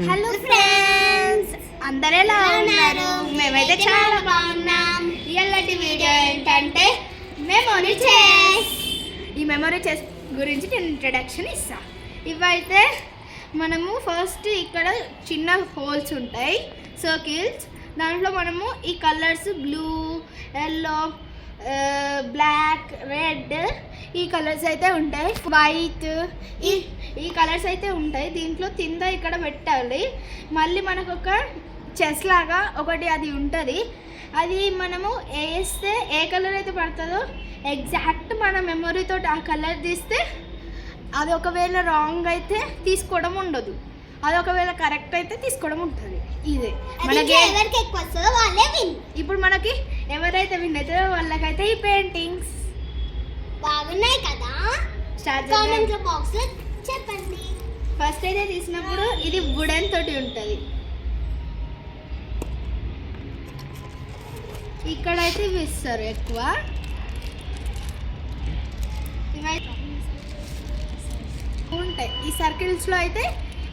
Hello friends, అందరూ ఎలా ఉన్నారు? మేమైతే చాలా బాగున్నాం. ఇయాల్టి వీడియో ఏంటంటే మెమొరీ చెస్. ఈ మెమొరీ చెస్ గురించి నేను ఇంట్రడక్షన్ ఇస్తాను. ఇవైతే మనము ఫస్ట్ ఇక్కడ చిన్న హోల్స్ ఉంటాయి, సర్కిల్స్. దాంట్లో మనము ఈ colours blue, yellow, black, red ఈ కలర్స్ అయితే ఉంటాయి. వైట్ ఈ కలర్స్ అయితే ఉంటాయి. దీంట్లో కింద ఇక్కడ పెట్టాలి. మళ్ళీ మనకు ఒక చెస్ లాగా ఒకటి అది ఉంటుంది. అది మనము వేస్తే ఏ కలర్ అయితే పడుతుందో ఎగ్జాక్ట్ మన మెమొరీతో ఆ కలర్ తీస్తే అది ఒకవేళ రాంగ్ అయితే తీసుకోవడం ఉండదు, అది ఒకవేళ కరెక్ట్ అయితే తీసుకోవడం ఉంటుంది. ఇదే మనకి ఎవరికి ఎక్కువ వస్తుందో వాళ్ళే విన్. ఇప్పుడు మనకి ఎవరైతే విన్ అవుతారో వాళ్ళకైతే ఈ పెయింటింగ్స్ బాగున్నాయి కదా. కామెంట్ బాక్స్ లో చెప్పండి. ఫస్ట్ అయితే తీసినప్పుడు ఇది వుడెన్ తోటి ఉంటుంది. ఇక్కడైతే ఇవి ఇస్తారు ఎక్కువ. ఇవైతే ఉంటాయి. ఈ సర్కిల్స్లో అయితే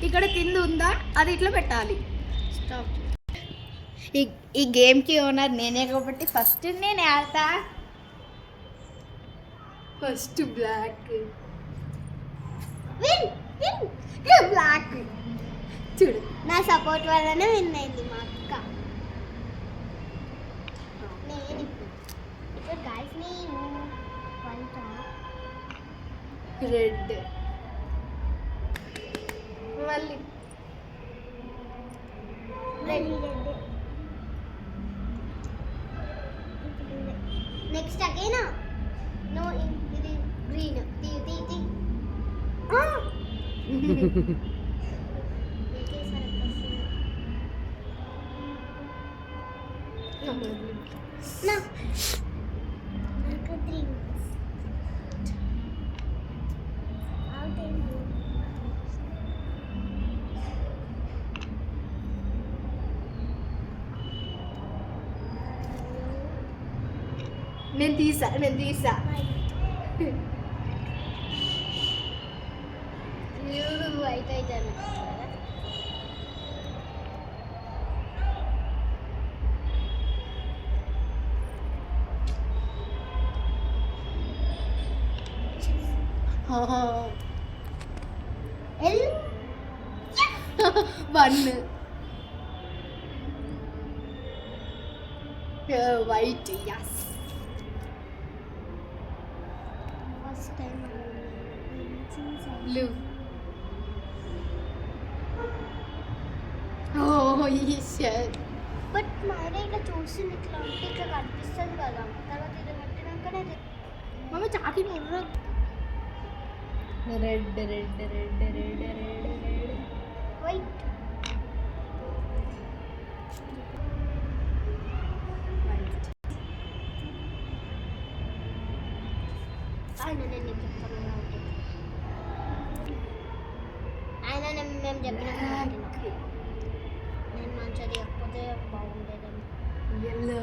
ఇక్కడ కింద ఉందా అది ఇట్లా పెట్టాలి. స్టాప్. ఈ గేమ్కి ఓనర్ నేనే కాబట్టి ఫస్ట్ నేను ఆడతా. ఫస్ట్ బ్లాక్ బ్లాక్ చూడు, నా సపోర్ట్ వల్లనే విన్ అయింది మా అక్క. నేను ఇప్పుడు గైస్ నేను వైట్ రెడ్ మళ్ళీ నెక్స్ట్ అగైనా నో ఇది గ్రీన్ తీ నేను తీసా వైట్ అయితే one white. Yes, first time blue. ఓ ఈశ్వర్. బట్ మైరా ఇట్లా చూస్తుంది, ఇట్లా ఉంటే ఇట్లా కనిపిస్తుంది కదా. తర్వాత ఇది పెట్టినాకనే మమ్మ చాకి red red red red red red white ఆయన నేను చెప్తాను. ఆయన మేము చెప్పిన నేను మంచిగా చెప్పకపోతే బాగుండేదని. ఎల్లో.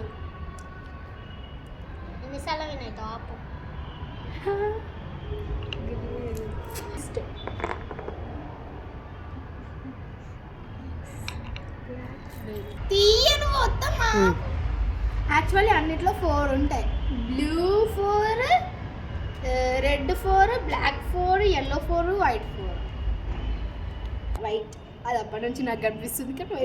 ఎన్నిసార్లు వినైతే ఆపు. తీయను మొత్తం. యాక్చువల్లీ అన్నిట్లో 4 ఉంటాయి. Blue 4, red 4, black 4, yellow 4, white 4. White అది అప్పటి నుంచి నాకు కనిపిస్తుంది కానీ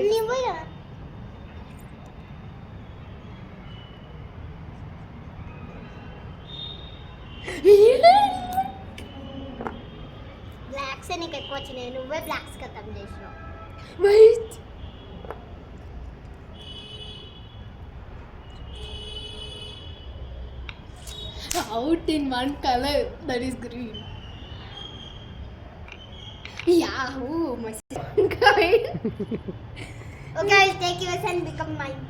బ్లాక్స్ నీకు ఎక్కువ వచ్చినాయి. నువ్వే బ్లాక్స్ ఖతం చేసినావు. White out in one color, that is green. Yahoo, my guide. Okay, I'll take yours and become mine.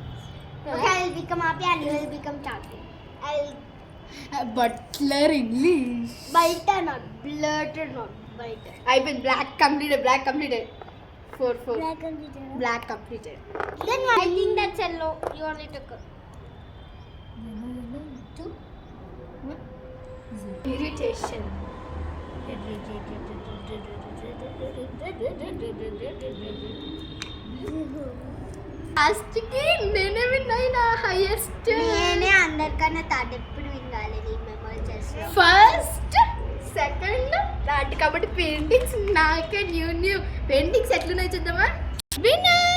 Okay, I'll become happy and you will become Chaki. I'll Butler English. bite not blurted not bite. I've been black completed. 4 Black black completed. Then I think that's yellow. You only took 2. Irritation. లాస్ట్కి నేనే win అయినా highest. నేనే అందరికన్నా third ఎప్పుడు win కాలేదు ఈ memory chess లో. First second third కాబట్టి పెయింటింగ్స్ నాకే న్యూ పెయింటింగ్స్ ఎట్లున్నాయి చూద్దామా. విన్నర్